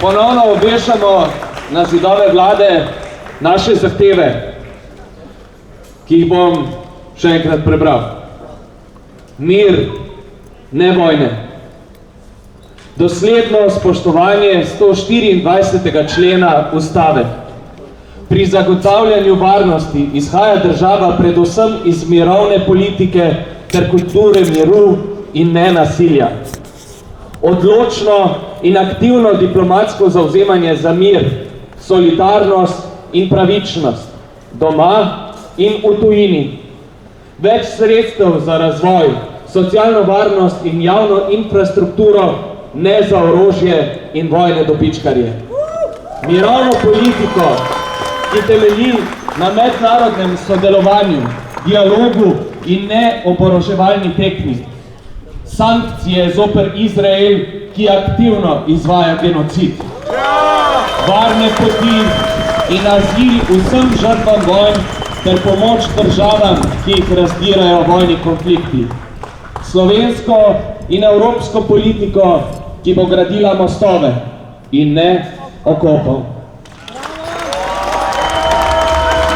ponovno obešamo na zidove vlade naše zahteve, ki jih bom še enkrat prebral. Mir, ne vojne. Dosledno spoštovanje 124. člena Ustave. Pri zagotavljanju varnosti izhaja država predvsem iz mirovne politike ter kulture miru in nenasilja. Odločno in aktivno diplomatsko zavzemanje za mir, solidarnost in pravičnost doma in v tujini. Več sredstev za razvoj, socialno varnost in javno infrastrukturo, ne za orožje in vojne dobičkarje. Mirovno politiko, ki temelji na mednarodnem sodelovanju, dialogu in ne oboroževalni tekmi. Sankcije zoper Izrael, ki aktivno izvaja genocid. Varne poti in azil vsem žrtvam vojn ter pomoč državam, ki jih razdirajo vojni konflikti. Slovensko in evropsko politiko, ki bo gradila mostove in ne okopov.